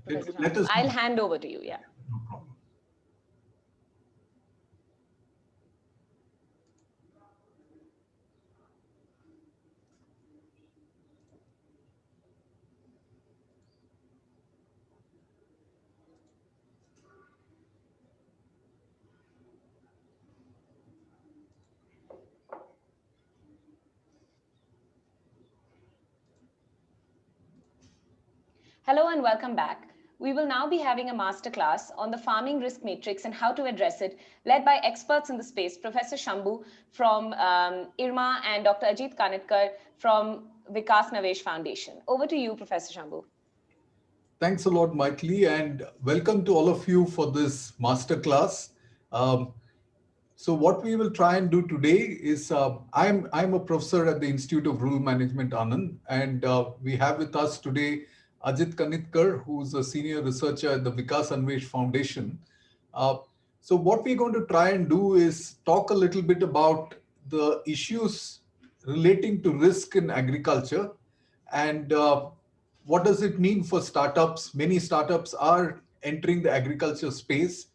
Professor Let Shambhu. us I'll know. hand over to you. Yeah. No problem. Hello and welcome back. We will now be having a masterclass on the farming risk matrix and how to address it, led by experts in the space, Professor Shambhu from IRMA and Dr. Ajit Kanitkar from Vikas Navesh Foundation. Over to you, Professor Shambhu. Thanks a lot, Michael, and welcome to all of you for this masterclass. Um, so what we will try and do today is, I'm a professor at the Institute of Rural Management, Anand, and we have with us today Ajit Kanitkar, who's a senior researcher at the Vikas Navesh Foundation. Uh, so what we're going to try and do is talk a little bit about the issues relating to risk in agriculture and what does it mean for startups? Many startups are entering the agriculture space.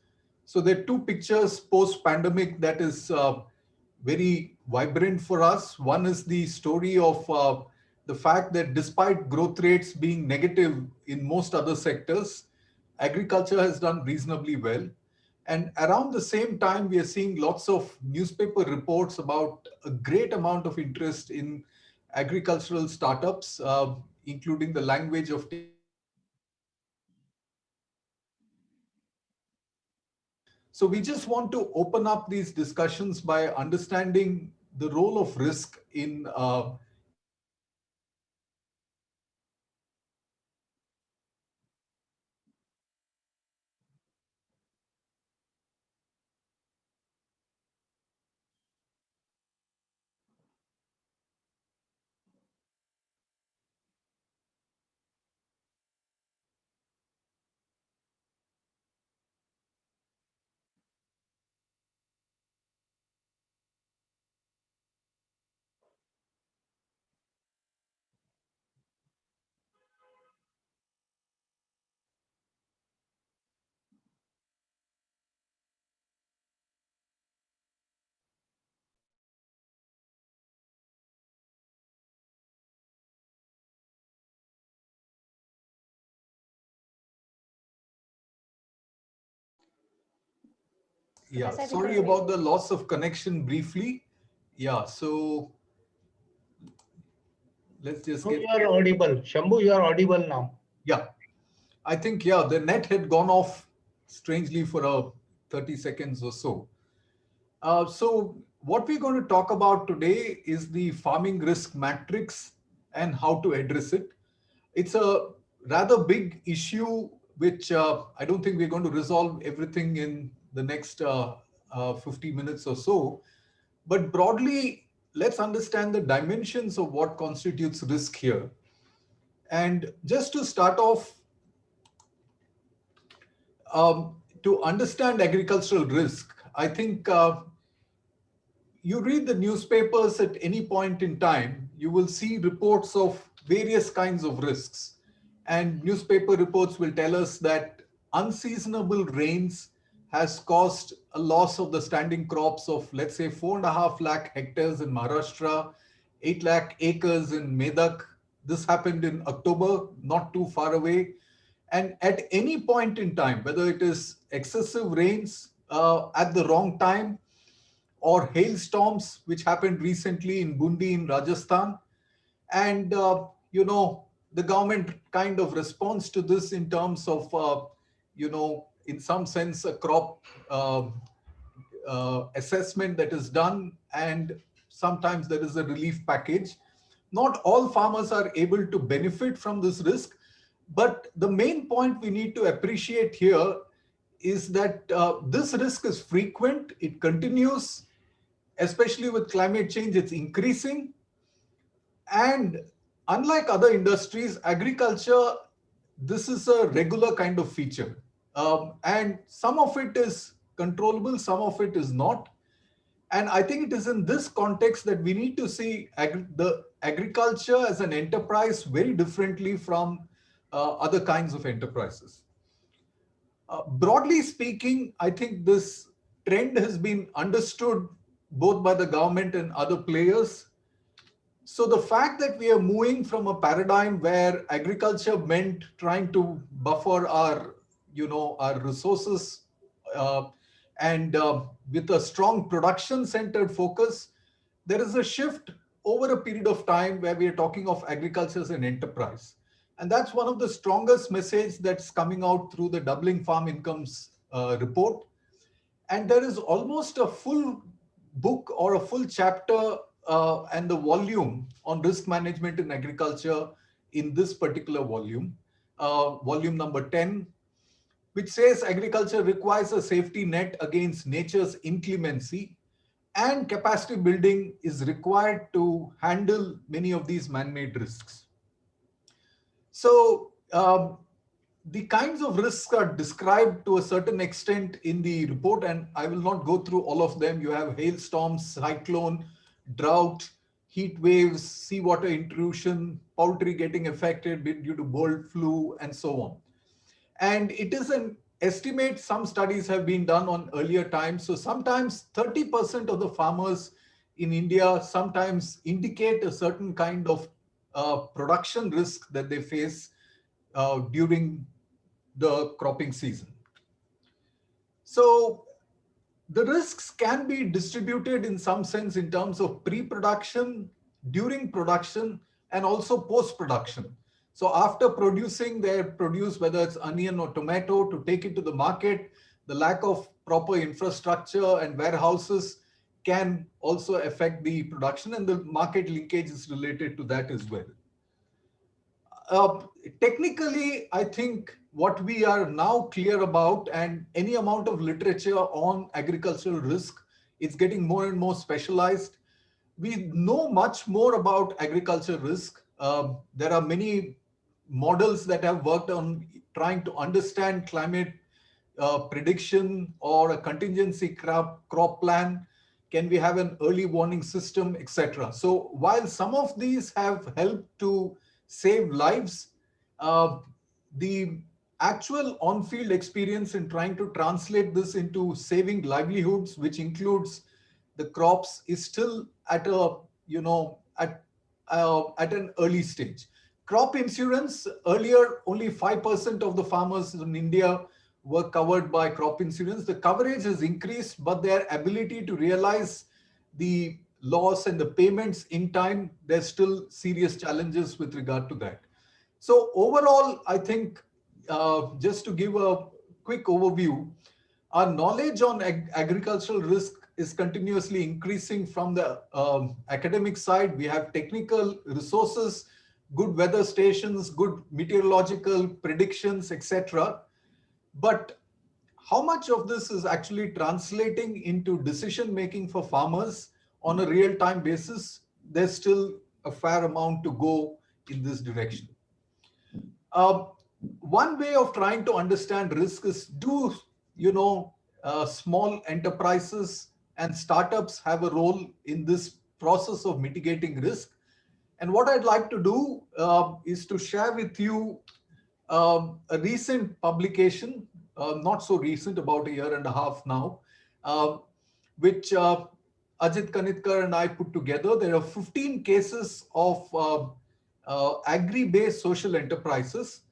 So there are two pictures post-pandemic that is very vibrant for us. One is the story of the fact that despite growth rates being negative in most other sectors, agriculture has done reasonably well. And around the same time, we are seeing lots of newspaper reports about a great amount of interest in agricultural startups, including the language of So we just want to open up these discussions by understanding the role of risk in yeah, Professor, I think sorry we're about the loss of connection briefly. Yeah, so let's just No, get, you are audible. Shambhu, you are audible now. yeah, I think, yeah, the net had gone off strangely for 30 seconds or so. So what we're going to talk about today is the farming risk matrix and how to address it. It's a rather big issue, which I don't think we're going to resolve everything in the next 50 minutes or so. But broadly, let's understand the dimensions of what constitutes risk here. And just to start off, to understand agricultural risk, I think you read the newspapers at any point in time, you will see reports of various kinds of risks. And newspaper reports will tell us that unseasonable rains has caused a loss of the standing crops of, let's say, 4.5 lakh hectares in Maharashtra, 8 lakh acres in Medak. This happened in October, not too far away. And at any point in time, whether it is excessive rains at the wrong time, or hailstorms, which happened recently in Bundi in Rajasthan. And, the government kind of responds to this in terms of, in some sense, a crop assessment that is done. And sometimes there is a relief package. Not all farmers are able to benefit from this risk. But the main point we need to appreciate here is that this risk is frequent, it continues, especially with climate change, it's increasing. And unlike other industries, agriculture, this is a regular kind of feature. And some of it is controllable, some of it is not. And I think it is in this context that we need to see the agriculture as an enterprise very differently from other kinds of enterprises. Broadly speaking, I think this trend has been understood both by the government and other players. So the fact that we are moving from a paradigm where agriculture meant trying to buffer our resources, uh, and with a strong production-centered focus, there is a shift over a period of time where we are talking of agriculture as an enterprise. And that's one of the strongest message that's coming out through the Doubling Farm Incomes report. And there is almost a full book or a full chapter and the volume on risk management in agriculture in this particular volume, volume number 10, which says agriculture requires a safety net against nature's inclemency, and capacity building is required to handle many of these man-made risks. So the kinds of risks are described to a certain extent in the report, and I will not go through all of them. You have hailstorms, cyclone, drought, heat waves, seawater intrusion, poultry getting affected due to bird flu, and so on. And it is an estimate, some studies have been done on earlier times. So sometimes 30% of the farmers in India sometimes indicate a certain kind of production risk that they face during the cropping season. So the risks can be distributed in some sense in terms of pre-production, during production, and also post-production. So after producing their produce, whether it's onion or tomato, to take it to the market, the lack of proper infrastructure and warehouses can also affect the production, and the market linkage is related to that as well. Uh, Technically, I think what we are now clear about, and any amount of literature on agricultural risk, is getting more and more specialized. We know much more about agriculture risk. There are many models that have worked on trying to understand climate prediction or a contingency crop plan. Can we have an early warning system, etc. So while some of these have helped to save lives, uh, the actual on-field experience in trying to translate this into saving livelihoods, which includes the crops, is still at a at an early stage. Crop insurance, earlier only 5% of the farmers in India were covered by crop insurance. The coverage has increased, but their ability to realize the loss and the payments in time, there's still serious challenges with regard to that. So overall, I think, just to give a quick overview, our knowledge on agricultural risk is continuously increasing from the academic side. We have technical resources, good weather stations, good meteorological predictions, etc. But how much of this is actually translating into decision making for farmers on a real-time basis? There's still a fair amount to go in this direction. Uh, One way of trying to understand risk is, small enterprises and startups have a role in this process of mitigating risk? And what I'd like to do is to share with you a recent publication, not so recent, about a year and a half now, uh, which Ajit Kanitkar and I put together. There are 15 cases of Agri-based social enterprises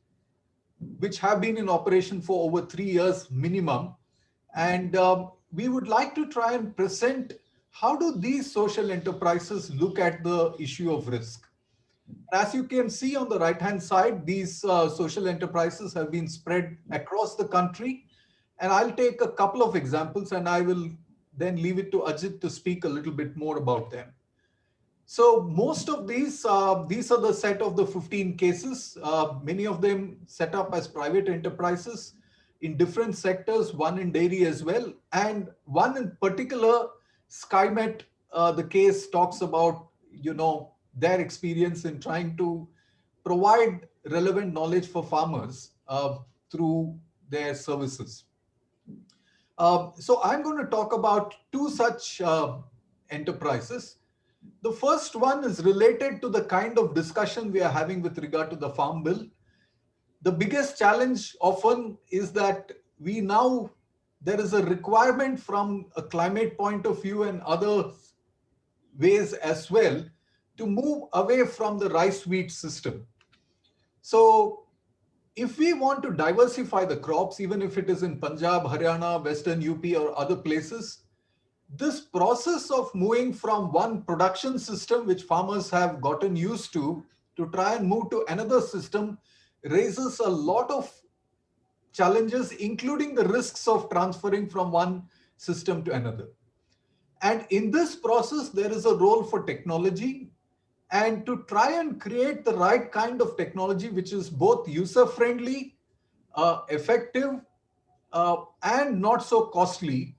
which have been in operation for over 3 years minimum. And we would like to try and present how do these social enterprises look at the issue of risk. As you can see on the right-hand side, these social enterprises have been spread across the country. And I'll take a couple of examples and I will then leave it to Ajit to speak a little bit more about them. So most of these are the set of the 15 cases, many of them set up as private enterprises in different sectors, one in dairy as well. And one in particular, SkyMet, the case talks about, their experience in trying to provide relevant knowledge for farmers through their services. So I'm going to talk about two such enterprises. The first one is related to the kind of discussion we are having with regard to the Farm Bill. The biggest challenge often is that there is a requirement from a climate point of view and other ways as well to move away from the rice wheat system. So if we want to diversify the crops, even if it is in Punjab, Haryana, Western UP or other places, this process of moving from one production system which farmers have gotten used to try and move to another system raises a lot of challenges, including the risks of transferring from one system to another. And in this process, there is a role for technology and to try and create the right kind of technology which is both user friendly, effective, and not so costly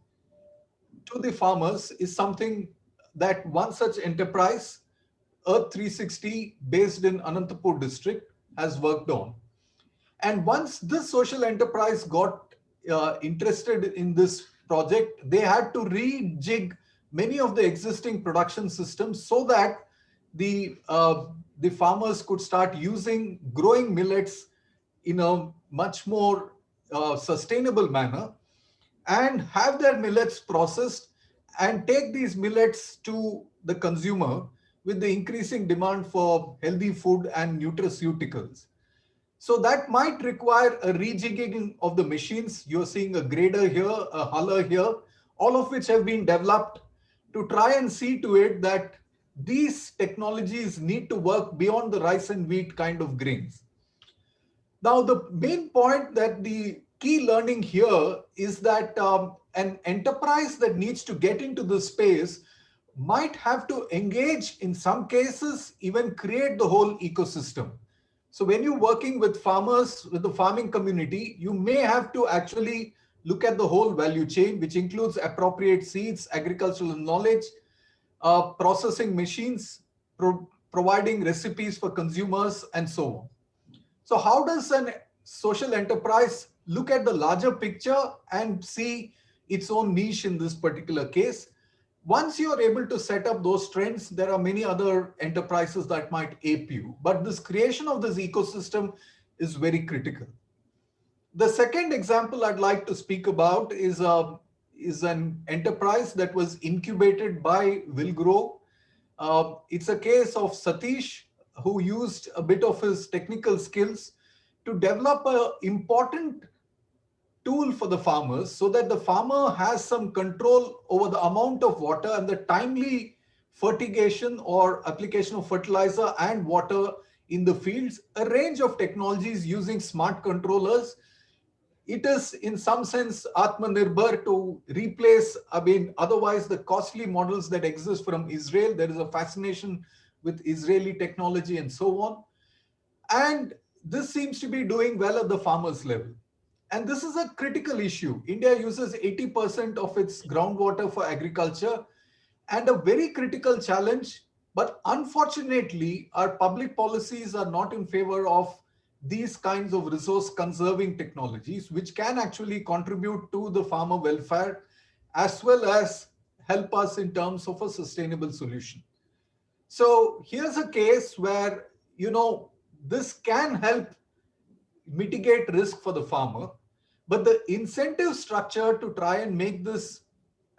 to the farmers is something that one such enterprise, Earth 360, based in Anantapur district, has worked on. And once this social enterprise got interested in this project, they had to rejig many of the existing production systems so that the farmers could start growing millets in a much more sustainable manner and have their millets processed and take these millets to the consumer with the increasing demand for healthy food and nutraceuticals. So that might require a rejigging of the machines. You're seeing a grader here, a huller here, all of which have been developed to try and see to it that these technologies need to work beyond the rice and wheat kind of grains. Now, the main point that the key learning here is that an enterprise that needs to get into this space might have to engage, in some cases, even create the whole ecosystem. So when you're working with farmers, with the farming community, you may have to actually look at the whole value chain, which includes appropriate seeds, agricultural knowledge, processing machines, providing recipes for consumers, and so on. So how does an social enterprise look at the larger picture and see its own niche in this particular case? Once you're able to set up those trends, there are many other enterprises that might ape you. But this creation of this ecosystem is very critical. The second example I'd like to speak about is an enterprise that was incubated by Wilgrow. It's a case of Satish, who used a bit of his technical skills to develop an important tool for the farmers so that the farmer has some control over the amount of water and the timely fertigation or application of fertilizer and water in the fields, a range of technologies using smart controllers. It is in some sense Atmanirbhar to replace, otherwise the costly models that exist from Israel. There is a fascination with Israeli technology and so on. And this seems to be doing well at the farmers level. And this is a critical issue. India uses 80% of its groundwater for agriculture, and a very critical challenge. But unfortunately, our public policies are not in favor of these kinds of resource conserving technologies, which can actually contribute to the farmer welfare as well as help us in terms of a sustainable solution. So here's a case where, this can help mitigate risk for the farmer, but the incentive structure to try and make this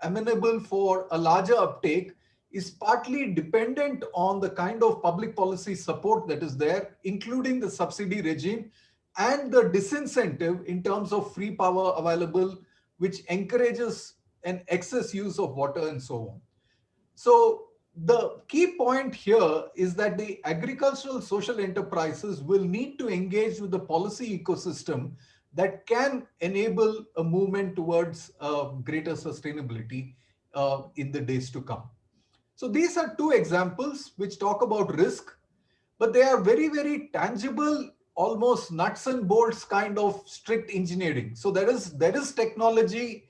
amenable for a larger uptake is partly dependent on the kind of public policy support that is there, including the subsidy regime and the disincentive in terms of free power available, which encourages an excess use of water and so on. So the key point here is that the agricultural social enterprises will need to engage with the policy ecosystem that can enable a movement towards greater sustainability in the days to come. So these are two examples which talk about risk, but they are very, very tangible, almost nuts and bolts kind of strict engineering. So there is technology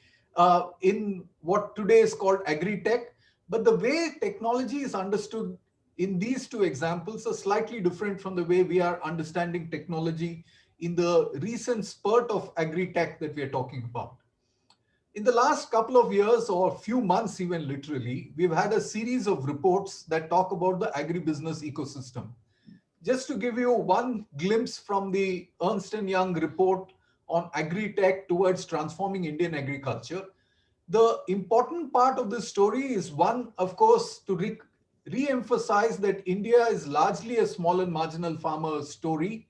in what today is called agri-tech, but the way technology is understood in these two examples are slightly different from the way we are understanding technology in the recent spurt of agri-tech that we are talking about. In the last couple of years or few months, even literally, we've had a series of reports that talk about the agribusiness ecosystem. Just to give you one glimpse from the Ernst& Young report on agri-tech towards transforming Indian agriculture, the important part of this story is one, of course, to re-emphasize that India is largely a small and marginal farmer story,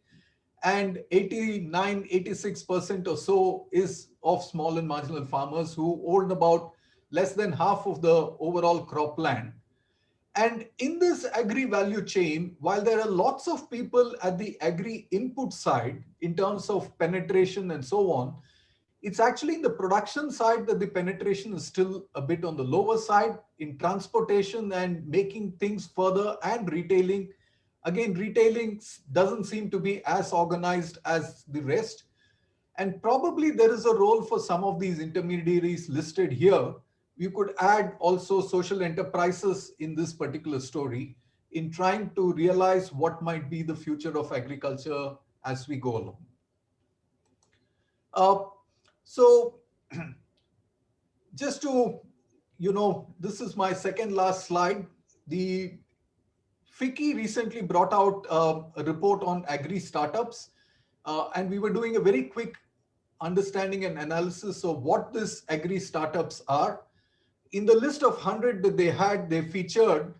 and 89, 86% or so is of small and marginal farmers who own about less than half of the overall cropland. And in this agri value chain, while there are lots of people at the agri input side in terms of penetration and so on, it's actually in the production side that the penetration is still a bit on the lower side. In transportation and making things further and retailing, again, retailing doesn't seem to be as organized as the rest. And probably there is a role for some of these intermediaries listed here. You could add also social enterprises in this particular story in trying to realize what might be the future of agriculture as we go along. Uh, so just to, this is my second last slide. The FICCI recently brought out a report on agri startups, and we were doing a very quick understanding and analysis of what these agri startups are. In the list of 100 that they featured,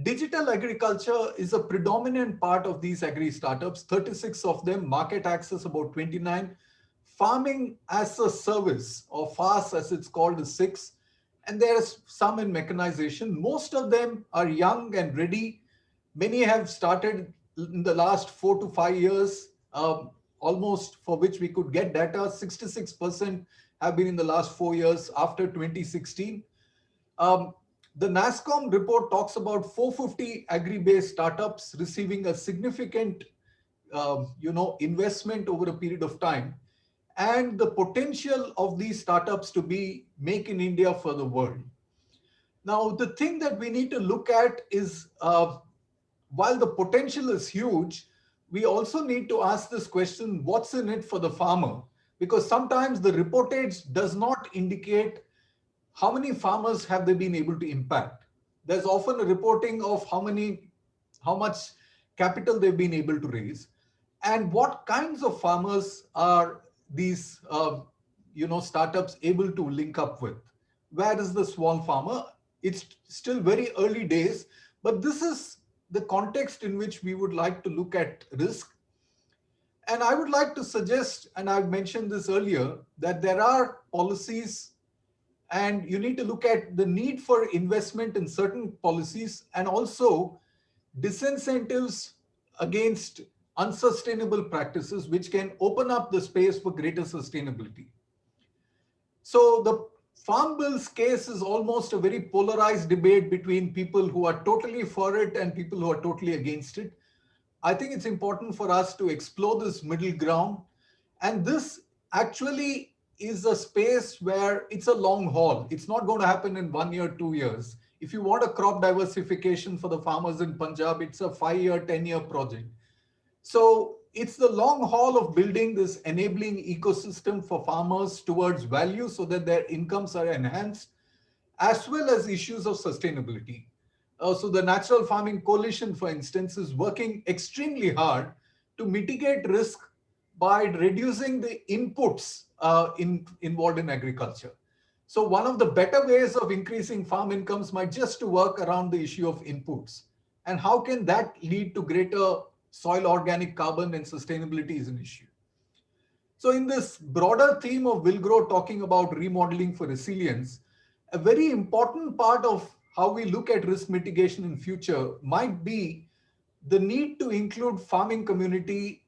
digital agriculture is a predominant part of these agri startups, 36 of them, market access about 29, farming as a service, or FAS as it's called, is 6, and there's some in mechanization. Most of them are young and ready. Many have started in the last 4 to 5 years, almost, for which we could get data. 66% have been in the last 4 years after 2016. The NASSCOM report talks about 450 agri-based startups receiving a significant investment over a period of time, and the potential of these startups to be make in India for the world. Now, the thing that we need to look at is, while the potential is huge, we also need to ask this question, what's in it for the farmer? Because sometimes the reportage does not indicate how many farmers have they been able to impact. There's often a reporting of how much capital they've been able to raise, and what kinds of farmers are these startups able to link up with. Where is the small farmer? It's still very early days, but this is the context in which we would like to look at risk. And I would like to suggest, and I've mentioned this earlier, that there are policies, and you need to look at the need for investment in certain policies and also disincentives against unsustainable practices, which can open up the space for greater sustainability. So the Farm Bill's case is almost a very polarized debate between people who are totally for it and people who are totally against it. I think it's important for us to explore this middle ground. And this actually is a space where it's a long haul. It's not going to happen in 1 year, 2 years. If you want a crop diversification for the farmers in Punjab, it's a 5-year, 10-year project. So it's the long haul of building this enabling ecosystem for farmers towards value so that their incomes are enhanced, as well as issues of sustainability. So the Natural Farming Coalition, for instance, is working extremely hard to mitigate risk by reducing the inputs involved in agriculture. So one of the better ways of increasing farm incomes might just to work around the issue of inputs. And how can that lead to greater soil organic carbon, and sustainability is an issue. So in this broader theme of Will Grow talking about remodeling for resilience, a very important part of how we look at risk mitigation in future might be the need to include farming community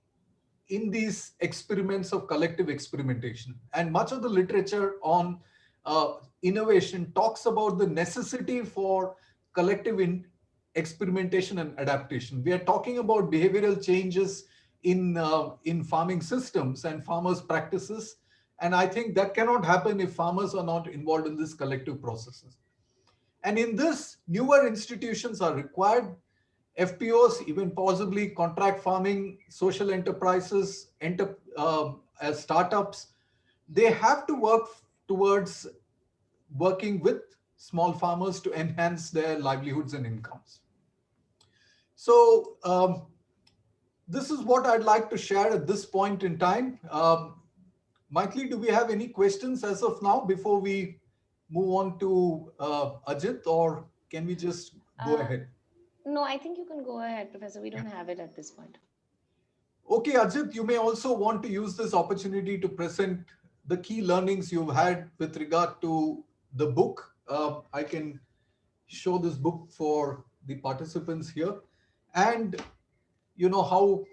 in these experiments of collective experimentation. And much of the literature on innovation talks about the necessity for collective experimentation and adaptation. We are talking about behavioral changes in farming systems and farmers' practices. And I think that cannot happen if farmers are not involved in these collective processes. And in this, newer institutions are required. FPOs, even possibly contract farming, social enterprises, as startups, they have to work towards working with small farmers to enhance their livelihoods and incomes. So this is what I'd like to share at this point in time. Mikey, do we have any questions as of now before we move on to Ajit, or can we just go Uh, ahead? no, I think you can go ahead, Professor. We don't have it at this point. Okay, Ajit, you may also want to use this opportunity to present the key learnings you've had with regard to the book. I can show this book for the participants here, and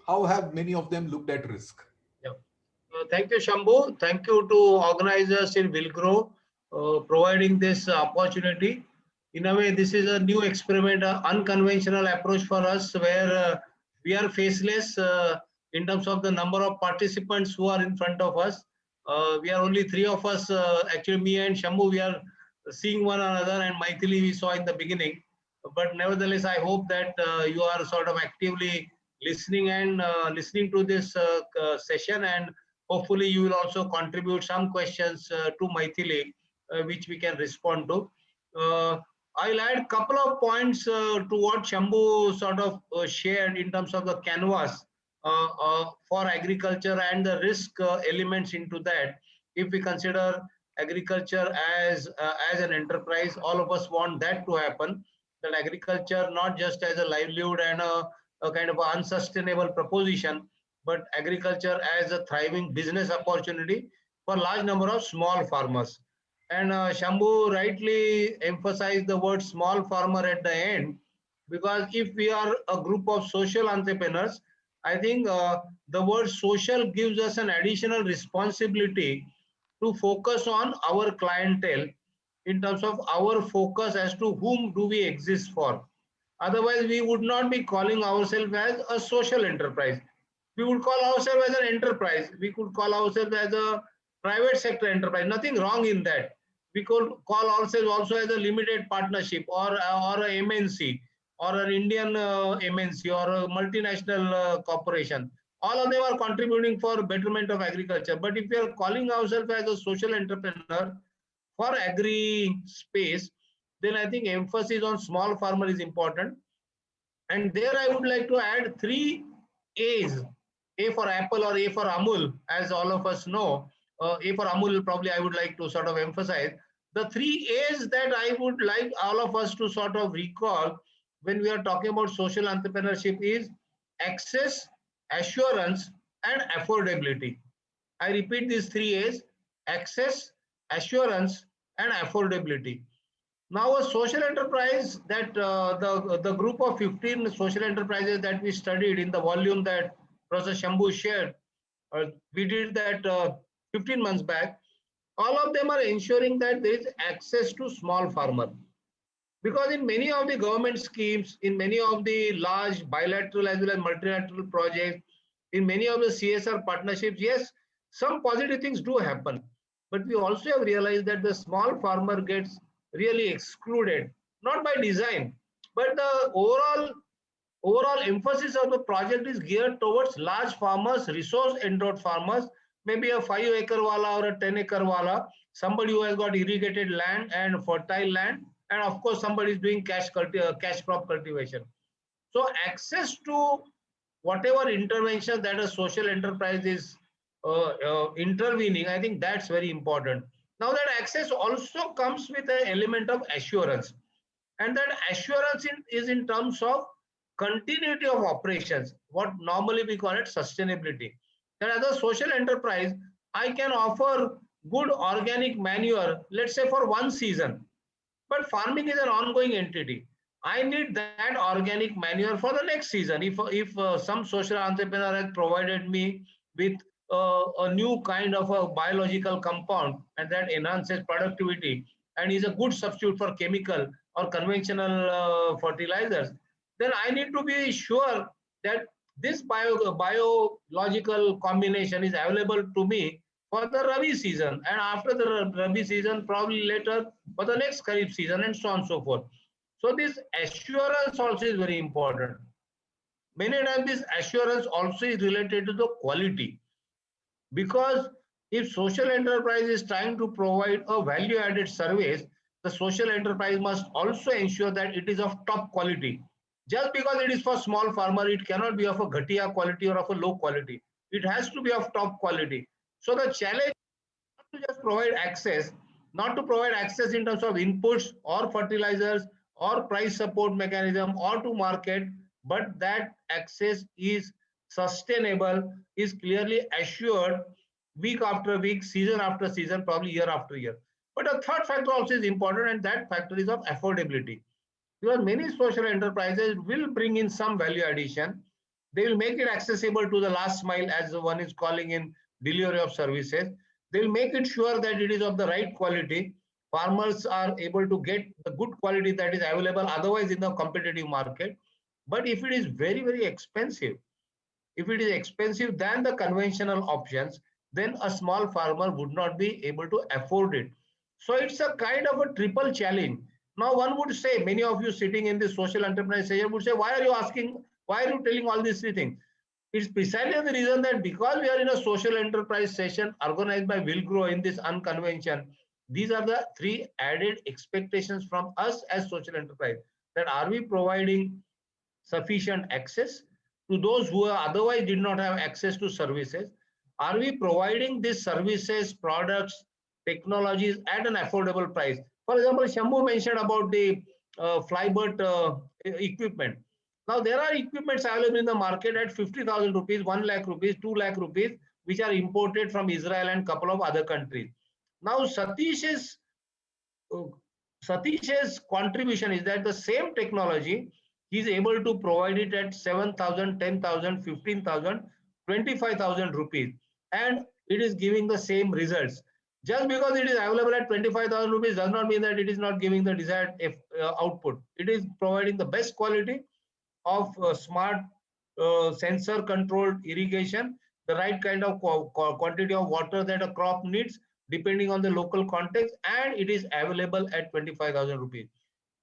how have many of them looked at risk? Yeah. Thank you, Shambhu. Thank you to organizers in Wilgrow providing this opportunity. In a way, this is a new experiment, unconventional approach for us where we are faceless in terms of the number of participants who are in front of us. We are only three of us, actually me and Shambhu, we are seeing one another, and Maithili we saw in the beginning. But nevertheless, I hope that you are sort of actively listening and listening to this session, and hopefully you will also contribute some questions to Maithili, which we can respond to. Uh, I'll add a couple of points to what Shambhu sort of shared in terms of the canvas for agriculture and the risk elements into that. If we consider agriculture as an enterprise, all of us want that to happen. That agriculture not just as a livelihood and a kind of unsustainable proposition, but agriculture as a thriving business opportunity for large number of small farmers. And Shambhu rightly emphasized the word small farmer at the end, because if we are a group of social entrepreneurs, I think the word social gives us an additional responsibility to focus on our clientele in terms of our focus as to whom do we exist for. Otherwise, we would not be calling ourselves as a social enterprise. We would call ourselves as an enterprise. We could call ourselves as a private sector enterprise. Nothing wrong in that. We could call ourselves also as a limited partnership, or a MNC, or an Indian MNC, or a multinational corporation. All of them are contributing for betterment of agriculture. But if we are calling ourselves as a social entrepreneur for agri space, then I think emphasis on small farmer is important. And there I would like to add three A's: A for Apple or A for Amul, as all of us know. A for Amul, probably I would like to sort of emphasize. The three A's that I would like all of us to sort of recall when we are talking about social entrepreneurship is access, assurance, and affordability. I repeat these three A's: access, assurance, and affordability. Now, a social enterprise that the group of 15 social enterprises that we studied in the volume that Professor Shambhu shared, we did that 15 months back. All of them are ensuring that there is access to small farmer, because in many of the government schemes, in many of the large bilateral as well as multilateral projects, in many of the CSR partnerships, yes, some positive things do happen. But we also have realized that the small farmer gets really excluded, not by design, but the overall emphasis of the project is geared towards large farmers, resource endowed farmers, maybe a 5 acre wala or a 10 acre wala, somebody who has got irrigated land and fertile land, and of course somebody is doing cash crop cultivation. So access to whatever intervention that a social enterprise is intervening, I think that's very important. Now that access also comes with an element of assurance, and that assurance is in terms of continuity of operations, what normally we call it sustainability. That as a social enterprise, I can offer good organic manure, let's say for one season, but farming is an ongoing entity. I need that organic manure for the next season. If some social entrepreneur has provided me with a new kind of a biological compound and that enhances productivity and is a good substitute for chemical or conventional fertilizers, then I need to be sure that this biological combination is available to me for the Rabi season, and after the Rabi season, probably later for the next Kharif season, and so on and so forth. So this assurance also is very important. Many times this assurance also is related to the quality, because if social enterprise is trying to provide a value added service, the social enterprise must also ensure that it is of top quality. Just because it is for small farmer, it cannot be of a ghatiya quality or of a low quality. It has to be of top quality. So the challenge to just provide access, not to provide access in terms of inputs or fertilizers or price support mechanism or to market, but that access is sustainable, is clearly assured week after week, season after season, probably year after year. But a third factor also is important, and that factor is of affordability. Because many social enterprises will bring in some value addition. They will make it accessible to the last mile, as the one is calling in delivery of services. They will make it sure that it is of the right quality. Farmers are able to get the good quality that is available otherwise in the competitive market. But if it is very, very expensive, if it is expensive than the conventional options, then a small farmer would not be able to afford it. So it's a kind of a triple challenge. Now, one would say, many of you sitting in this social enterprise session would say, why are you asking, why are you telling all these three things? It's precisely the reason that because we are in a social enterprise session organized by Will Grow in this unconvention, these are the three added expectations from us as social enterprise. That are we providing sufficient access to those who otherwise did not have access to services? Are we providing these services, products, technologies at an affordable price? For example, Shambhu mentioned about the flybird equipment. Now, there are equipments available in the market at 50,000 rupees, 1 lakh rupees, 2 lakh rupees, which are imported from Israel and couple of other countries. Now, uh, Satish's contribution is that the same technology, he is able to provide it at 7,000, 10,000, 15,000, 25,000 rupees. And it is giving the same results. Just because it is available at 25,000 rupees does not mean that it is not giving the desired output. It is providing the best quality of smart sensor controlled irrigation, the right kind of quantity of water that a crop needs depending on the local context, and it is available at 25,000 rupees.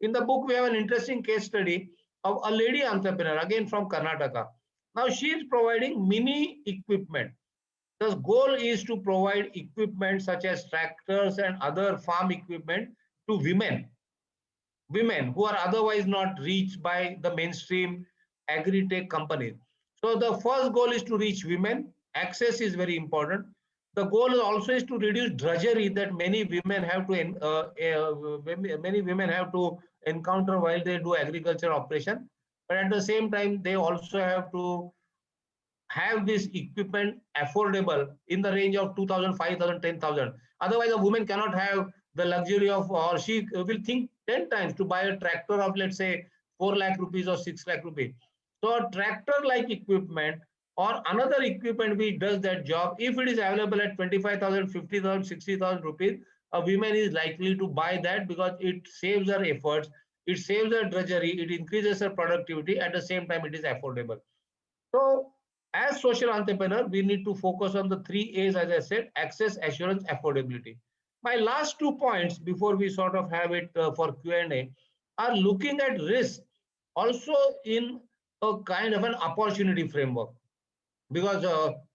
In the book, we have an interesting case study of a lady entrepreneur, again from Karnataka. Now, she is providing mini equipment. The goal is to provide equipment such as tractors and other farm equipment to women who are otherwise not reached by the mainstream agri-tech companies. So the first goal is to reach women. Access is very important. The goal also is to reduce drudgery that many women have to encounter while they do agriculture operation. But at the same time, they also have to have this equipment affordable in the range of 2,000, 5,000, 10,000. Otherwise, a woman cannot have the luxury of, or she will think 10 times to buy a tractor of, let's say, 4 lakh rupees or 6 lakh rupees. So a tractor like equipment or another equipment which does that job, if it is available at 25,000, 50,000, 60,000 rupees, a woman is likely to buy that because it saves her efforts, it saves her drudgery, it increases her productivity, at the same time it is affordable. So as social entrepreneur, we need to focus on the three A's, as I said: access, assurance, affordability. My last 2 points before we sort of have it for Q&A are looking at risk also in a kind of an opportunity framework. Because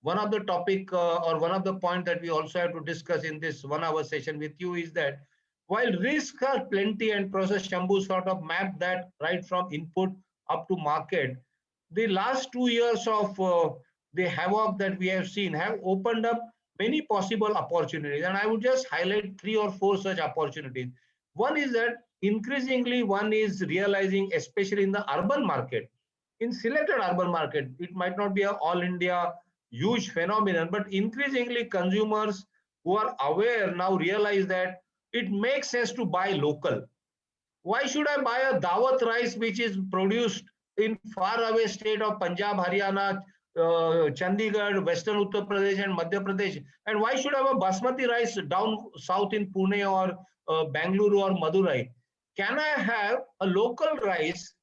one of the topic or one of the point that we also have to discuss in this 1 hour session with you is that while risks are plenty and Professor Shambhu sort of mapped that right from input up to market, the last 2 years of the havoc that we have seen have opened up many possible opportunities. And I would just highlight 3 or 4 such opportunities. One is that increasingly one is realizing, especially in the urban market, in selected urban market, it might not be an all India huge phenomenon, but increasingly consumers who are aware now realize that it makes sense to buy local. Why should I buy a Dawat rice which is produced in far away state of Punjab, Haryana, Chandigarh, Western Uttar Pradesh and Madhya Pradesh? And why should I have a basmati rice down south in Pune or Bangalore or Madurai? Can I have a local rice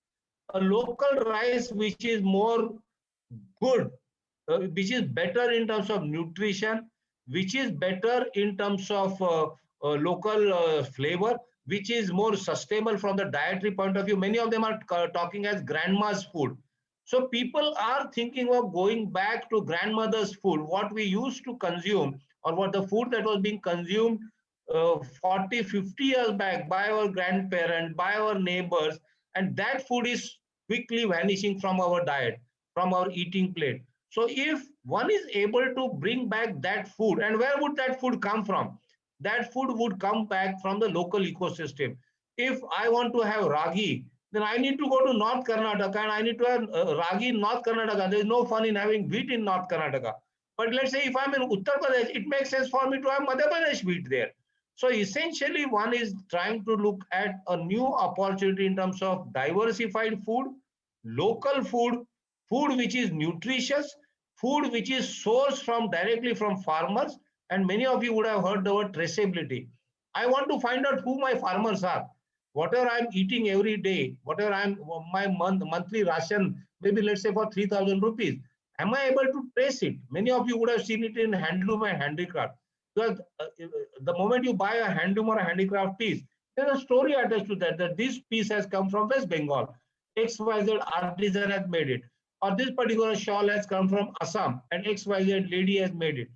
which is more good, which is better in terms of nutrition, which is better in terms of local flavor, which is more sustainable from the dietary point of view? Many of them are talking as grandma's food. So people are thinking of going back to grandmother's food, what we used to consume, or what the food that was being consumed 40, 50 years back by our grandparents, by our neighbors, and that food is quickly vanishing from our diet, from our eating plate. So if one is able to bring back that food, and where would that food come from? That food would come back from the local ecosystem. If I want to have ragi, then I need to go to North Karnataka and I need to have ragi in North Karnataka. There is no fun in having wheat in North Karnataka. But let's say if I'm in Uttar Pradesh, it makes sense for me to have Madhya Pradesh wheat there. So essentially, one is trying to look at a new opportunity in terms of diversified food, local food, food which is nutritious, food which is sourced from directly from farmers. And many of you would have heard the word traceability. I want to find out who my farmers are. Whatever I'm eating every day, whatever I'm my monthly ration, maybe let's say for 3,000 rupees. Am I able to trace it? Many of you would have seen it in handloom and handicraft. Because the moment you buy a handloom or a handicraft piece, there's a story attached to that, that this piece has come from West Bengal. XYZ artisan has made it. Or this particular shawl has come from Assam and XYZ lady has made it.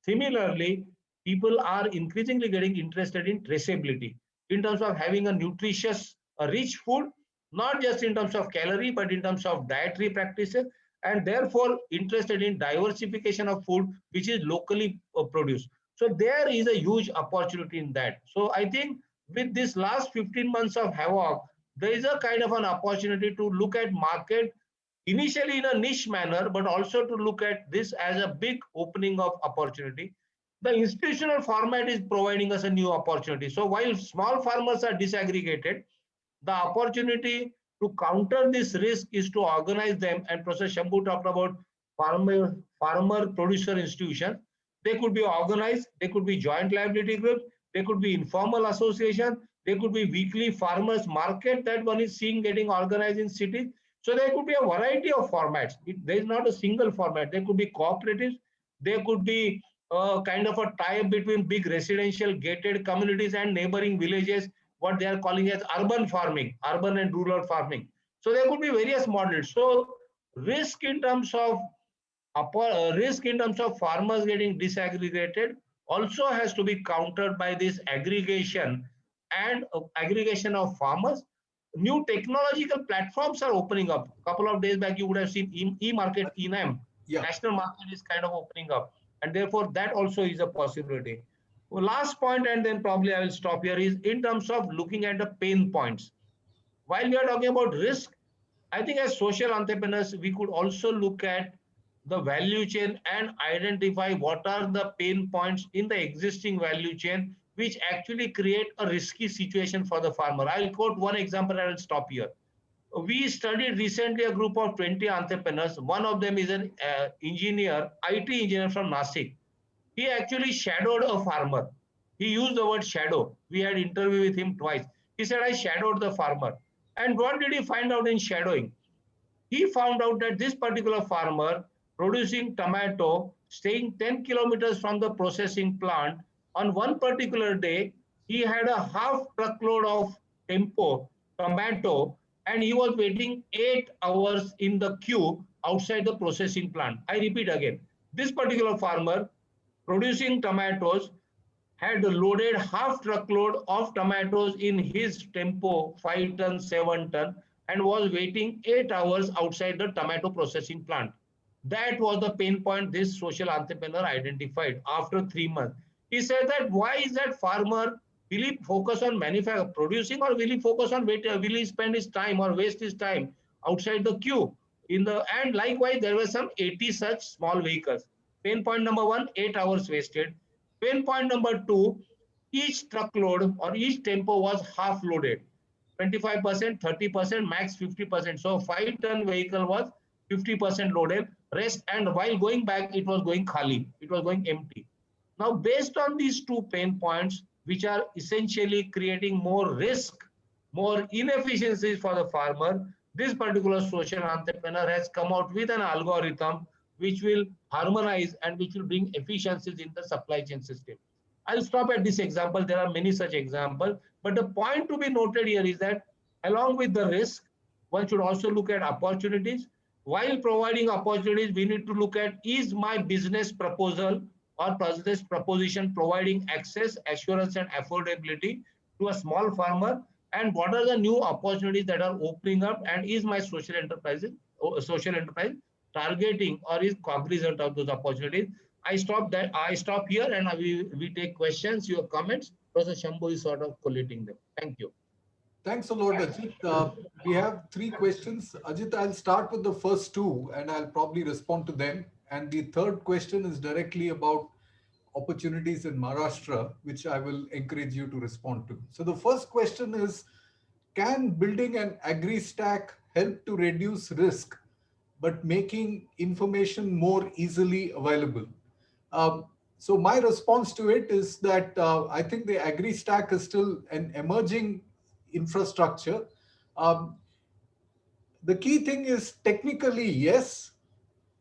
Similarly, people are increasingly getting interested in traceability in terms of having a nutritious, rich food, not just in terms of calorie, but in terms of dietary practices, and therefore interested in diversification of food which is locally produced. So there is a huge opportunity in that. So I think with this last 15 months of havoc, there is a kind of an opportunity to look at market initially in a niche manner, but also to look at this as a big opening of opportunity. The institutional format is providing us a new opportunity. So while small farmers are disaggregated, the opportunity to counter this risk is to organize them. And Professor Shambhu talked about farmer producer institutions. They could be organized, they could be joint liability groups, they could be informal association, they could be weekly farmers market that one is seeing getting organized in cities. So there could be a variety of formats. There is not a single format. There could be cooperatives, there could be kind of a tie-up between big residential gated communities and neighboring villages, what they are calling as urban farming, urban and rural farming. So there could be various models. So risk in terms of risk in terms of farmers getting disaggregated also has to be countered by this aggregation and aggregation of farmers. New technological platforms are opening up. A couple of days back, you would have seen e-market, ENAM, Yeah. national market is kind of opening up. And therefore, that also is a possibility. Well, last point, and then probably I will stop here, is in terms of looking at the pain points. While we are talking about risk, I think as social entrepreneurs, we could also look at the value chain and identify what are the pain points in the existing value chain which actually create a risky situation for the farmer. I'll quote one example and I'll stop here. We studied recently a group of 20 entrepreneurs. One of them is an engineer, IT engineer from Nasik. He actually shadowed a farmer. He used the word shadow. We had interview with him twice. He said, I shadowed the farmer. And what did he find out in shadowing? He found out that this particular farmer producing tomato, staying 10 kilometers from the processing plant, on one particular day, he had a half truckload of tempo tomato and he was waiting 8 hours in the queue outside the processing plant. I repeat again, this particular farmer producing tomatoes had loaded half truckload of tomatoes in his tempo 5 ton 7 ton and was waiting 8 hours outside the tomato processing plant. That was the pain point this social entrepreneur identified after 3 months. He said that why is that farmer, will he focus on manufacturing producing, or will he focus on will he spend his time or waste his time outside the queue in the, and likewise there were some 80 such small vehicles. Pain point number one, 8 hours wasted. Pain point number two, each truckload or each tempo was half loaded. 25%, 30%, max 50%. So 5 ton vehicle was 50% loaded, rest, and while going back, it was going khali, it was going empty. Now, based on these two pain points, which are essentially creating more risk, more inefficiencies for the farmer, this particular social entrepreneur has come out with an algorithm which will harmonize and which will bring efficiencies in the supply chain system. I'll stop at this example. There are many such examples, but the point to be noted here is that along with the risk, one should also look at opportunities. While providing opportunities, we need to look at, is my business proposal or business proposition providing access, assurance, and affordability to a small farmer? and what are the new opportunities that are opening up, and is my social enterprise targeting or is cognizant of those opportunities. I stop here, and we take questions, your comments. Professor Shambhu is sort of collating them. Thank you. Thanks a lot, Ajit. We have three questions. Ajit, I'll start with the first two and I'll probably respond to them. And the third question is directly about opportunities in Maharashtra, which I will encourage you to respond to. So the first question is, can building an agri stack help to reduce risk, but making information more easily available? Um, so my response to it is that I think the agri stack is still an emerging infrastructure. Um, the key thing is technically yes,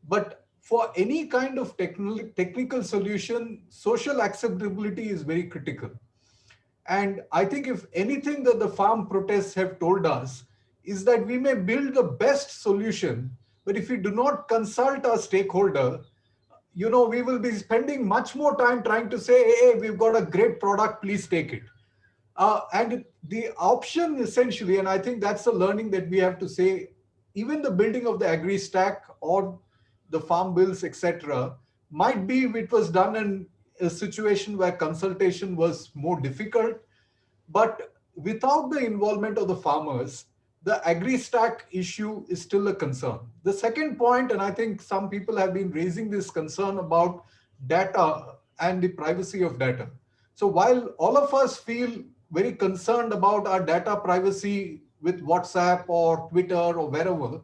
but for any kind of technical solution, social acceptability is very critical. And I think if anything that the farm protests have told us is that we may build the best solution, but if we do not consult our stakeholder, we will be spending much more time trying to say, hey, we've got a great product, please take it. And the option essentially, and I think that's the learning that we have to say, even the building of the agri stack or the farm bills, etc., might be it was done in a situation where consultation was more difficult, but without the involvement of the farmers, the agri stack issue is still a concern. The second point, and I think some people have been raising this concern about data and the privacy of data. So while all of us feel very concerned about our data privacy with WhatsApp or Twitter or wherever,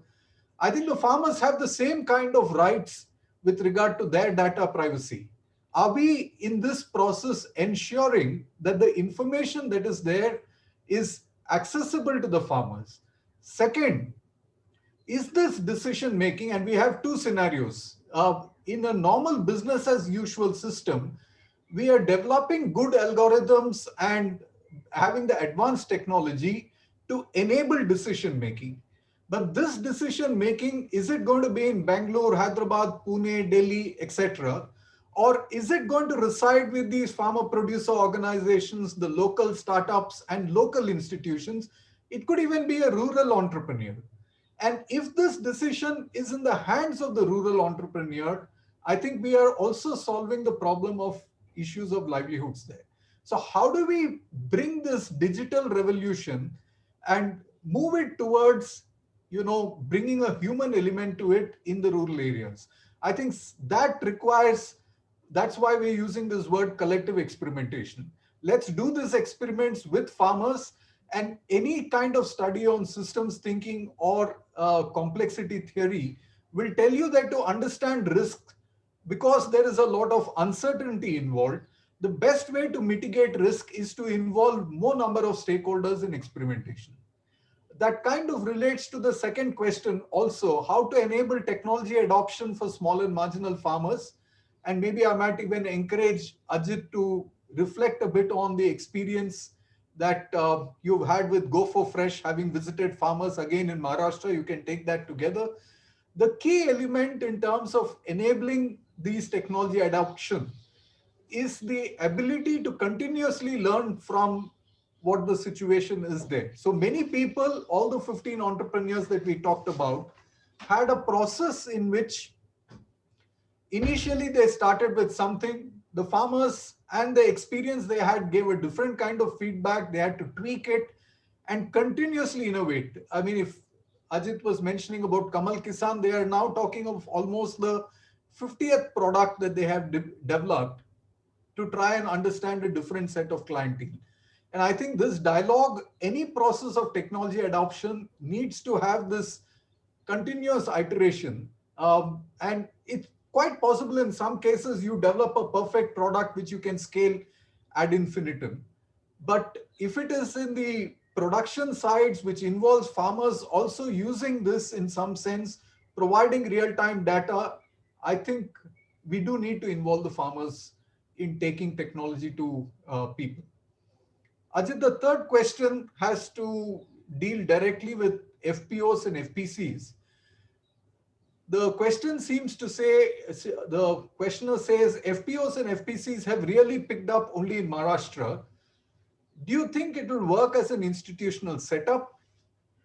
I think the farmers have the same kind of rights with regard to their data privacy. Are we in this process ensuring that the information that is there is accessible to the farmers? Second, is this decision making, and we have two scenarios. In a normal business as usual system, we are developing good algorithms and having the advanced technology to enable decision making. But this decision making, is it going to be in Bangalore, Hyderabad, Pune, Delhi, etc.? Or is it going to reside with these farmer producer organizations, the local startups and local institutions? It could even be a rural entrepreneur. And if this decision is in the hands of the rural entrepreneur, I think we are also solving the problem of issues of livelihoods there. So how do we bring this digital revolution and move it towards, bringing a human element to it in the rural areas? I think that requires, that's why we're using this word collective experimentation. Let's do these experiments with farmers, and any kind of study on systems thinking or complexity theory will tell you that to understand risk, because there is a lot of uncertainty involved, the best way to mitigate risk is to involve more number of stakeholders in experimentation. That kind of relates to the second question also, how to enable technology adoption for small and marginal farmers. And maybe I might even encourage Ajit to reflect a bit on the experience that you've had with Go for Fresh, having visited farmers again in Maharashtra. You can take that together. The key element in terms of enabling these technology adoption is the ability to continuously learn from what the situation is there. So many people, all the 15 entrepreneurs that we talked about, had a process in which initially they started with something, the farmers and the experience they had gave a different kind of feedback, they had to tweak it and continuously innovate. I mean, if Ajit was mentioning about Kamal Kisan, they are now talking of almost the 50th product that they have developed to try and understand a different set of clientele. And I think this dialogue, any process of technology adoption needs to have this continuous iteration. And it's quite possible in some cases you develop a perfect product which you can scale ad infinitum. But if it is in the production sides, which involves farmers also using this in some sense, providing real-time data, I think we do need to involve the farmers in taking technology to people. Ajit, the third question has to deal directly with FPOs and FPCs. The question seems to say, the questioner says FPOs and FPCs have really picked up only in Maharashtra. Do you think it will work as an institutional setup?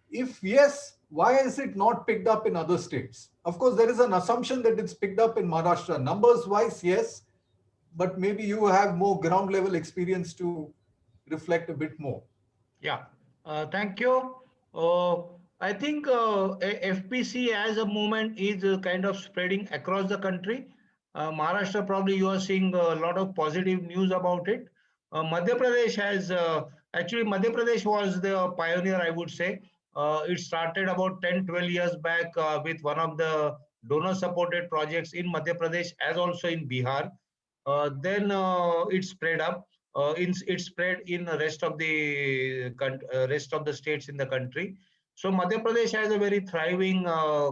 If yes, why is it not picked up in other states? Of course, there is an assumption that it's picked up in Maharashtra. Numbers wise, yes, but maybe you have more ground level experience to reflect a bit more. Yeah, thank you. Uh, I think FPC as a movement is kind of spreading across the country. Maharashtra, probably you are seeing a lot of positive news about it. Madhya Pradesh has actually, Madhya Pradesh was the pioneer, I would say. It started about 10-12 years back with one of the donor supported projects in Madhya Pradesh as also in Bihar. Then it spread up. It spread in the rest of the states in the country. So Madhya Pradesh has a very thriving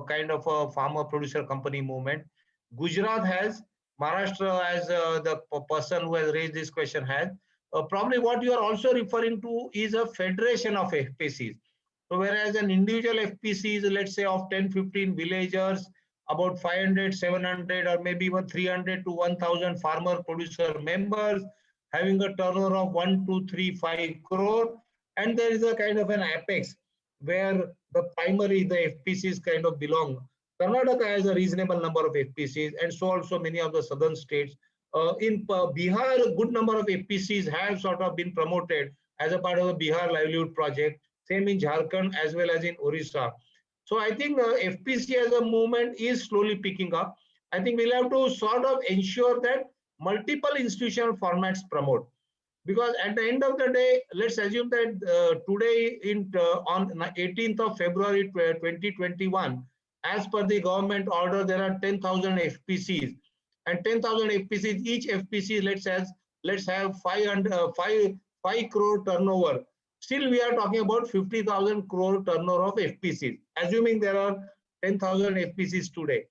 kind of a farmer producer company movement. Gujarat has, Maharashtra as the person who has raised this question has. Probably what you are also referring to is a federation of FPCs. So whereas an individual FPC is, let's say, of 10, 15 villagers, about 500, 700, or maybe even 300 to 1,000 farmer producer members, having a turnover of 1, 2, 3, 5 crore. And there is a kind of an apex where the primary, the FPCs kind of belong. Karnataka has a reasonable number of FPCs, and so also many of the southern states. In Bihar, a good number of FPCs have sort of been promoted as a part of the Bihar Livelihood Project. Same in Jharkhand as well as in Orissa. So I think FPC as a movement is slowly picking up. I think we'll have to sort of ensure that multiple institutional formats promote. Because at the end of the day, let's assume that today on 18th of February 2021, as per the government order, there are 10,000 FPCs. And 10,000 FPCs, each FPC, let's have 5 crore turnover. Still, we are talking about 50,000 crore turnover of FPCs, assuming there are 10,000 FPCs today.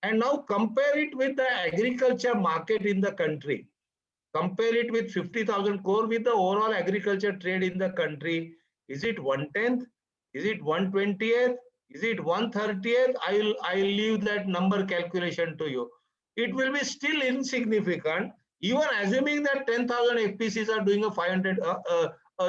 And now compare it with the agriculture market in the country. Compare it with 50,000 crore with the overall agriculture trade in the country. Is it 1/10th? Is it 1/20th? Is it 1/30th? I'll leave that number calculation to you. It will be still insignificant, even assuming that 10,000 FPCs are doing a 500,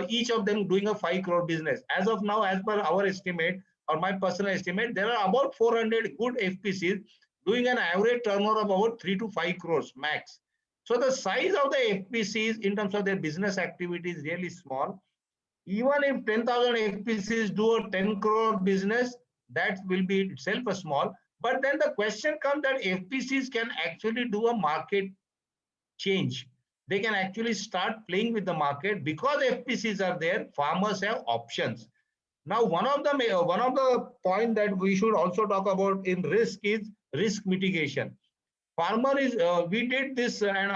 each of them doing a 5 crore business. As of now, as per our estimate or my personal estimate, there are about 400 good FPCs doing an average turnover of about 3 to 5 crores max. So the size of the FPCs in terms of their business activity is really small. Even if 10,000 FPCs do a 10 crore business, that will be itself a small. But then the question comes that FPCs can actually do a market change. They can actually start playing with the market because FPCs are there. Farmers have options. Now, one of the point that we should also talk about in risk is risk mitigation. Farmer is we did this, and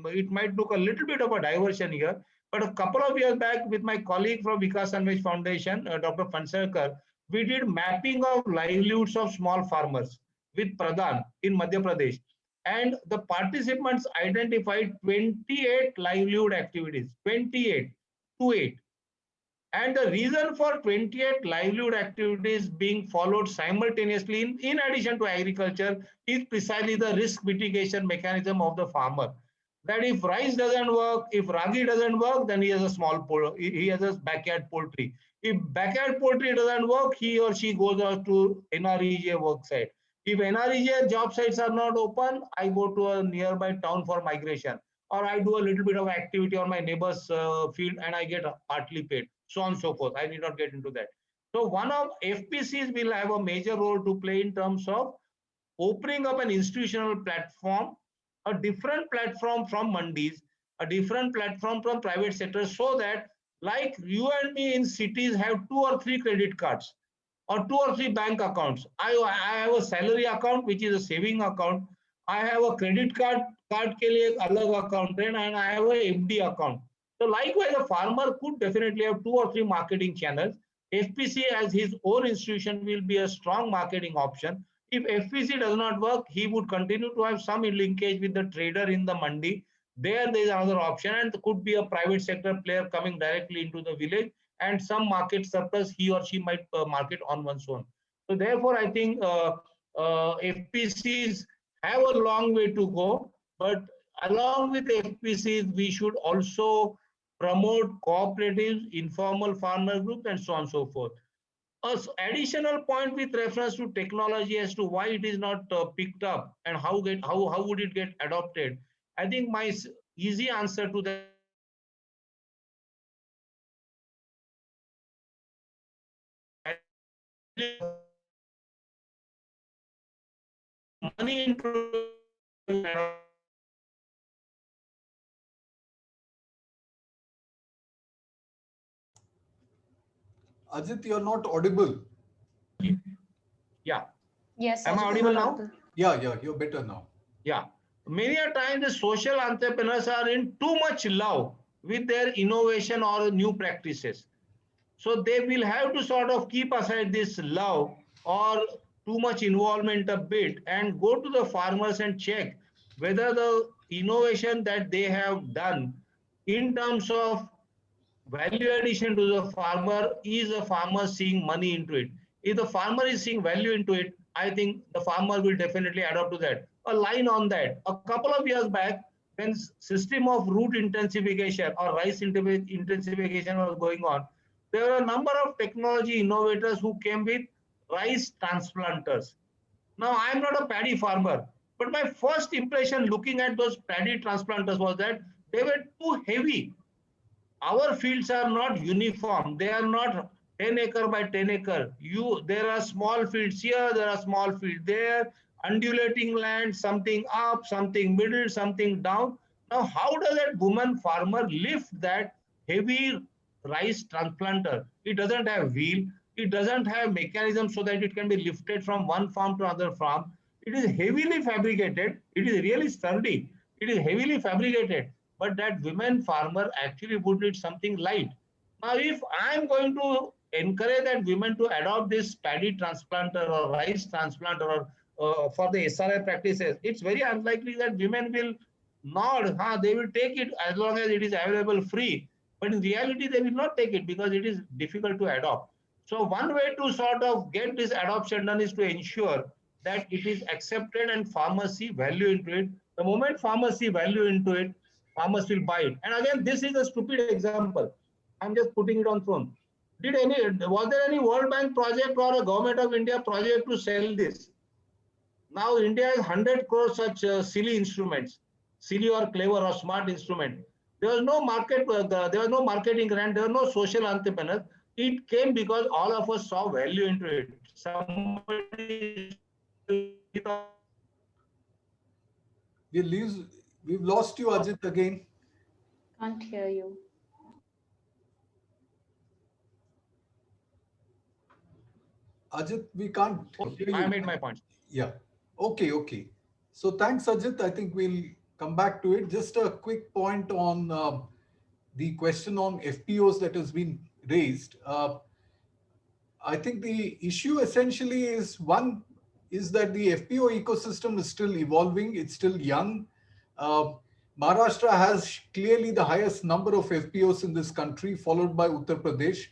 it might look a little bit of a diversion here, but a couple of years back with my colleague from Vikas Anvesh Foundation, Dr. Pansarkar, we did mapping of livelihoods of small farmers with Pradhan in Madhya Pradesh, and the participants identified 28 livelihood activities, 28 to 8. And the reason for 28 livelihood activities being followed simultaneously in addition to agriculture is precisely the risk mitigation mechanism of the farmer. That if rice doesn't work, if ragi doesn't work, then he has he has a backyard poultry. If backyard poultry doesn't work, he or she goes out to NREGA work site. If NREGA job sites are not open, I go to a nearby town for migration, or I do a little bit of activity on my neighbor's field and I get partly paid, so on and so forth. I need not get into that. So one of FPCs will have a major role to play in terms of opening up an institutional platform, a different platform from mandis, a different platform from private sector, so that like you and me in cities have 2 or 3 credit cards or 2 or 3 bank accounts. I have a salary account, which is a saving account. I have a credit card ke liye alag account, and I have a FD account. So likewise, a farmer could definitely have 2 or 3 marketing channels. FPC as his own institution will be a strong marketing option. If FPC does not work, he would continue to have some linkage with the trader in the mandi. There is another option, and could be a private sector player coming directly into the village, and some market surplus he or she might market on one's own. So therefore, I think FPCs have a long way to go, but along with FPCs, we should also promote cooperatives, informal farmer groups, and so on and so forth. Additional point with reference to technology as to why it is not picked up and how would it get adopted. I think my easy answer to that is money into Ajit, you're not audible. yeah. Yes, Am I Ajit is audible not now? audible. Yeah, you're better now. Yeah. Many a time the social entrepreneurs are in too much love with their innovation or new practices. So they will have to sort of keep aside this love or too much involvement a bit and go to the farmers and check whether the innovation that they have done in terms of value addition to the farmer, is the farmer seeing money into it. If the farmer is seeing value into it, I think the farmer will definitely adopt to that. A line on that: a couple of years back, when system of root intensification or rice intensification was going on, there were a number of technology innovators who came with rice transplanters. Now, I am not a paddy farmer, but my first impression looking at those paddy transplanters was that they were too heavy. Our fields are not uniform. They are not 10 acre by 10 acre. There are small fields here, there are small fields there, undulating land, something up, something middle, something down. Now, how does that woman farmer lift that heavy rice transplanter? It doesn't have wheel. It doesn't have mechanism so that it can be lifted from one farm to another farm. It is heavily fabricated. It is really sturdy. It is heavily fabricated, but that women farmer actually would need something light. Now, if I'm going to encourage that women to adopt this paddy transplanter or rice transplanter or for the SRI practices, it's very unlikely that women will nod. They will take it as long as it is available free. But in reality, they will not take it because it is difficult to adopt. So one way to sort of get this adoption done is to ensure that it is accepted and farmers see value into it. The moment farmers see value into it, farmers will buy it. And again, this is a stupid example. I'm just putting it on throne. Was there any World Bank project or a government of India project to sell this? Now India has 100 crores such silly instruments, silly or clever or smart instrument. There was no market, there was no marketing grant, there were no social entrepreneurs. It came because all of us saw value into it. Somebody We lose, we've lost you, Ajit, again. Can't hear you. Ajit, we can't hear I you. made my points. Yeah. Okay. So thanks, Ajit. I think we'll come back to it. Just a quick point on the question on FPOs that has been raised. I think the issue essentially is one is that the FPO ecosystem is still evolving. It's still young. Uh, Maharashtra has clearly the highest number of FPOs in this country, followed by Uttar Pradesh.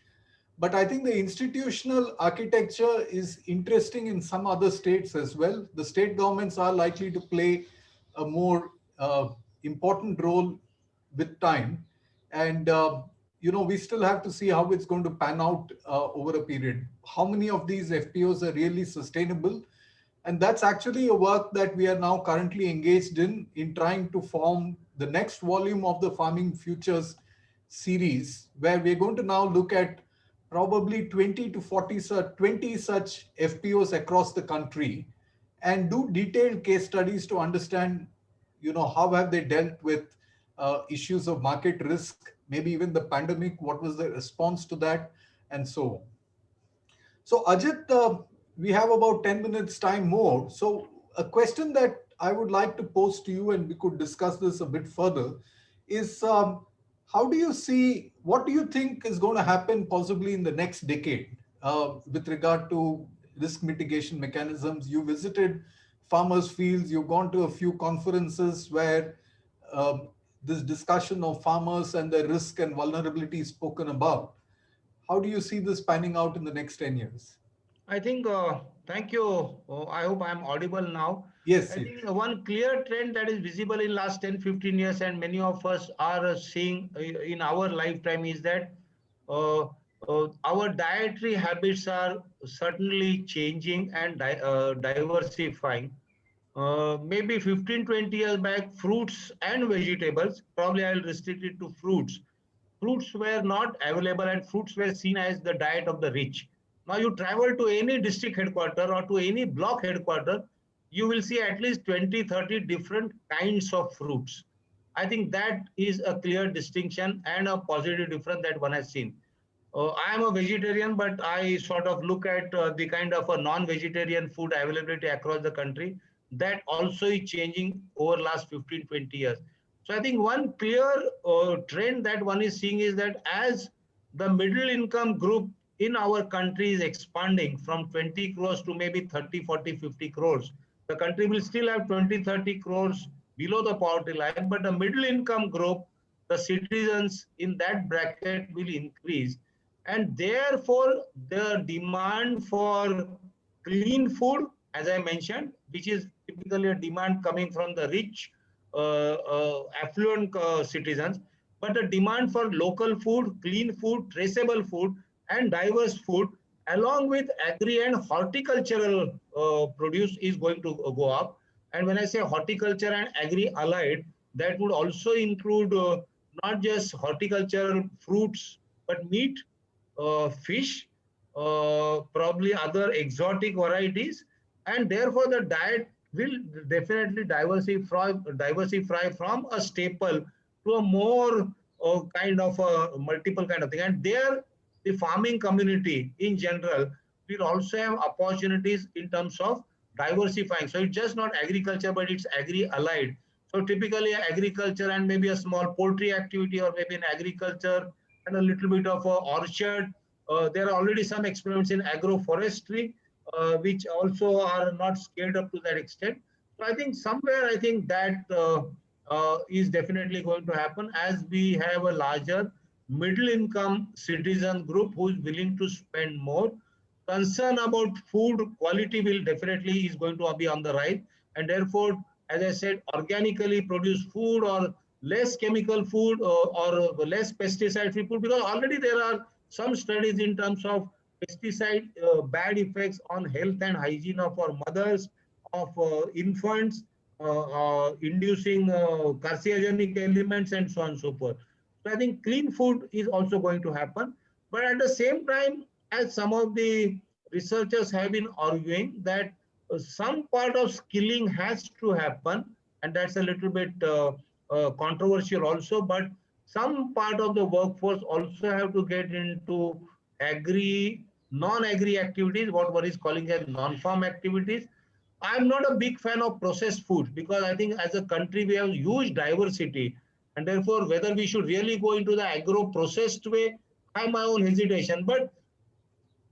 But I think the institutional architecture is interesting in some other states as well. The state governments are likely to play a more important role with time. And we still have to see how it's going to pan out over a period. How many of these FPOs are really sustainable? And that's actually a work that we are now currently engaged in trying to form the next volume of the Farming Futures series, where we're going to now look at probably 20 to 40, 20 such FPOs across the country and do detailed case studies to understand, how have they dealt with issues of market risk, maybe even the pandemic, what was the response to that, and so on. So, Ajit, we have about 10 minutes time more. So, a question that I would like to pose to you, and we could discuss this a bit further, is how do you see, what do you think is going to happen possibly in the next decade with regard to risk mitigation mechanisms? You visited farmers' fields, you've gone to a few conferences where um, this discussion of farmers and their risk and vulnerability is spoken about. How do you see this panning out in the next 10 years? I think, thank you. I hope I'm audible now. Yes, I yes. think one clear trend that is visible in last 10, 15 years, and many of us are seeing in our lifetime, is that uh, our dietary habits are certainly changing and diversifying. Maybe 15, 20 years back, fruits and vegetables, probably I'll restrict it to fruits. Fruits were not available and fruits were seen as the diet of the rich. Now you travel to any district headquarter or to any block headquarter, you will see at least 20, 30 different kinds of fruits. I think that is a clear distinction and a positive difference that one has seen. I am a vegetarian, but I sort of look at the kind of a non-vegetarian food availability across the country. That also is changing over last 15, 20 years. So I think one clear trend that one is seeing is that as the middle income group in our country is expanding from 20 crores to maybe 30, 40, 50 crores, the country will still have 20, 30 crores below the poverty line, but the middle income group, the citizens in that bracket will increase, and therefore the demand for clean food, as I mentioned, which is typically a demand coming from the rich affluent citizens, but the demand for local food, clean food, traceable food, and diverse food, along with agri and horticultural produce, is going to go up. And when I say horticulture and agri allied, that would also include not just horticultural fruits, but meat, fish, probably other exotic varieties, and therefore the diet will definitely diversify from a staple to a more kind of a multiple kind of thing. And there, the farming community in general will also have opportunities in terms of diversifying. So it's just not agriculture, but it's agri allied. So typically agriculture and maybe a small poultry activity, or maybe in agriculture and a little bit of a orchard. There are already some experiments in agroforestry, which also are not scaled up to that extent. So I think somewhere, I think that is definitely going to happen as we have a larger middle income citizen group who is willing to spend more. Concern about food quality will definitely is going to be on the rise, and therefore, as I said, organically produced food, or less chemical food, or less pesticide free food, because already there are some studies in terms of pesticide bad effects on health and hygiene of our mothers, of infants, inducing carcinogenic elements, and so on and so forth. So I think clean food is also going to happen. But at the same time, as some of the researchers have been arguing, that some part of skilling has to happen, and that's a little bit controversial also, but some part of the workforce also have to get into agri, non-agri activities, what one is calling as non-farm activities. I'm not a big fan of processed food, because I think as a country we have huge diversity, and therefore whether we should really go into the agro-processed way, I have my own hesitation. But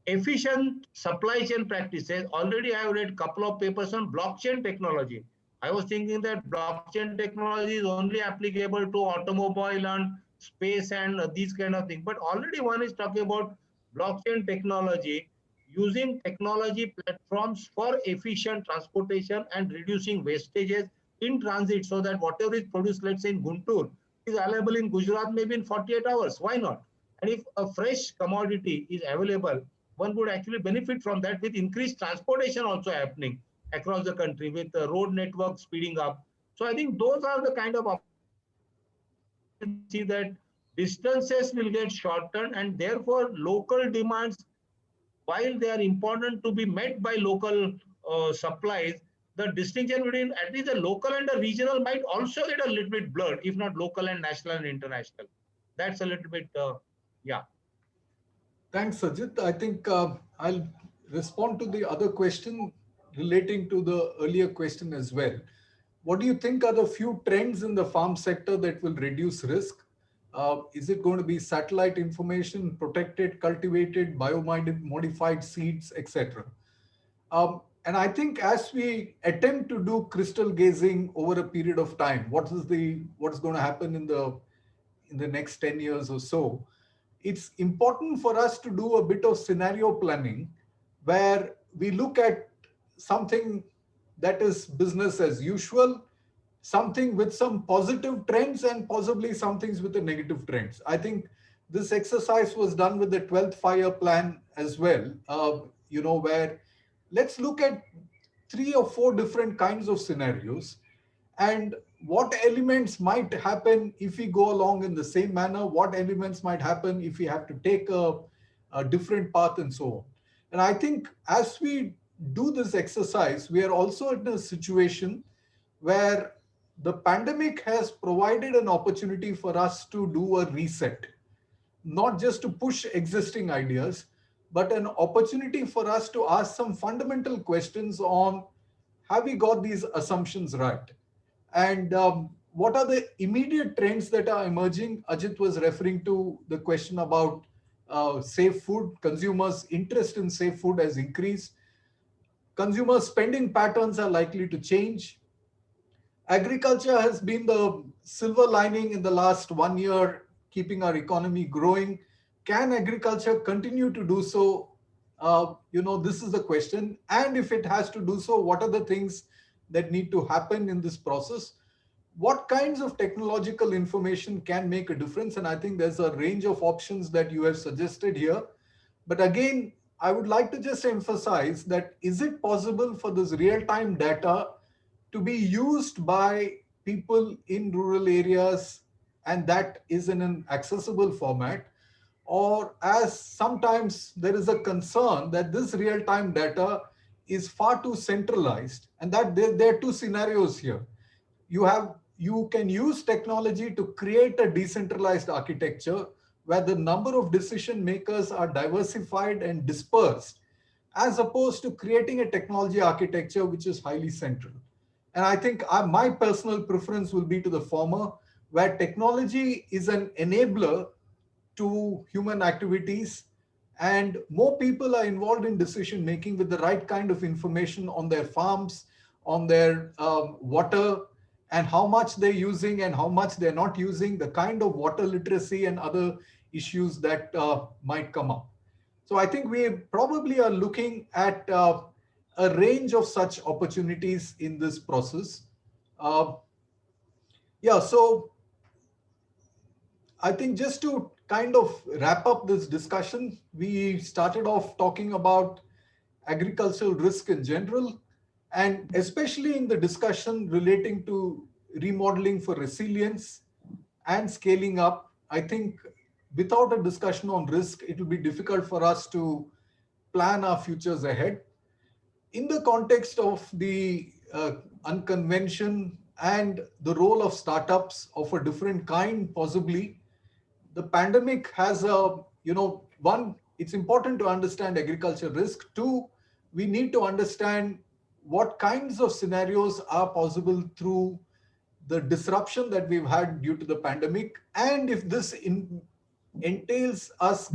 efficient supply chain practices, already I have read a couple of papers on blockchain technology. I was thinking that blockchain technology is only applicable to automobile and space and these kind of things, but already one is talking about blockchain technology, using technology platforms for efficient transportation and reducing wastages in transit, so that whatever is produced, let's say in Guntur, is available in Gujarat maybe in 48 hours. Why not? And if a fresh commodity is available, one would actually benefit from that, with increased transportation also happening across the country, with the road network speeding up. So I think those are the kind of opportunities that one will see, that distances will get shortened, and therefore local demands, while they are important to be met by local supplies, the distinction between at least the local and the regional might also get a little bit blurred, if not local and national and international. That's a little bit, yeah. Thanks, Sajid. I think I'll respond to the other question relating to the earlier question as well. What do you think are the few trends in the farm sector that will reduce risk? Is it going to be satellite information, protected, cultivated, biomodified seeds, etc.? And I think as we attempt to do crystal gazing over a period of time, what's going to happen in the next 10 years or so, it's important for us to do a bit of scenario planning where we look at something that is business as usual, something with some positive trends, and possibly some things with the negative trends. I think this exercise was done with the 12th fire plan as well, where let's look at 3 or 4 different kinds of scenarios and what elements might happen if we go along in the same manner, what elements might happen if we have to take a different path, and so on. And I think as we do this exercise, we are also in a situation where the pandemic has provided an opportunity for us to do a reset, not just to push existing ideas, but an opportunity for us to ask some fundamental questions on, have we got these assumptions right? And what are the immediate trends that are emerging? Ajit was referring to the question about safe food. Consumers' interest in safe food has increased. Consumer spending patterns are likely to change. Agriculture has been the silver lining in the last 1 year, keeping our economy growing. Can agriculture continue to do so? This is the question. And if it has to do so, what are the things that need to happen in this process? What kinds of technological information can make a difference? And I think there's a range of options that you have suggested here. But again, I would like to just emphasize that, is it possible for this real-time data to be used by people in rural areas, and that is in an accessible format? Or, as sometimes there is a concern that this real-time data is far too centralized, and that there are 2 scenarios here. You can use technology to create a decentralized architecture where the number of decision makers are diversified and dispersed, as opposed to creating a technology architecture which is highly central. And I think my personal preference will be to the former, where technology is an enabler to human activities, and more people are involved in decision making with the right kind of information on their farms, on their water, and how much they're using and how much they're not using, the kind of water literacy and other issues that might come up. So I think we probably are looking at a range of such opportunities in this process. Uh, so I think just to kind of wrap up this discussion, we started off talking about agricultural risk in general, and especially in the discussion relating to remodeling for resilience and scaling up. I think without a discussion on risk, it will be difficult for us to plan our futures ahead. In the context of the unconvention and the role of startups of a different kind, possibly, the pandemic has one, it's important to understand agriculture risk. Two, we need to understand what kinds of scenarios are possible through the disruption that we've had due to the pandemic, and if this entails us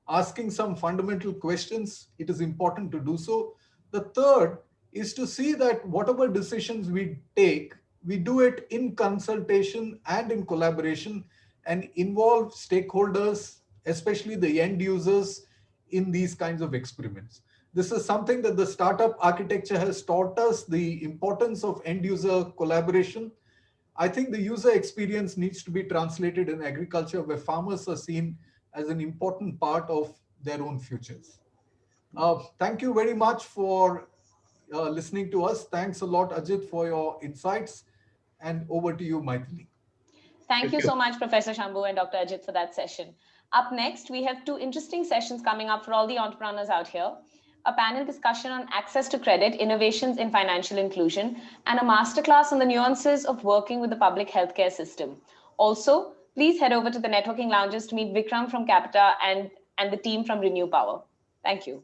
asking some fundamental questions, it is important to do so. The third is to see that whatever decisions we take, we do it in consultation and in collaboration, and involve stakeholders, especially the end users, in these kinds of experiments. This is something that the startup architecture has taught us, the importance of end user collaboration. I think the user experience needs to be translated in agriculture, where farmers are seen as an important part of their own futures. Thank you very much for listening to us. Thanks a lot, Ajit, for your insights. And over to you, Maithili. Thank Thank you you. so much, Professor Shambhu and Dr. Ajit, for that session. Up next, we have 2 interesting sessions coming up for all the entrepreneurs out here. A panel discussion on access to credit, innovations in financial inclusion, and a masterclass on the nuances of working with the public healthcare system. Also, please head over to the networking lounges to meet Vikram from Capita and the team from Renew Power. Thank you.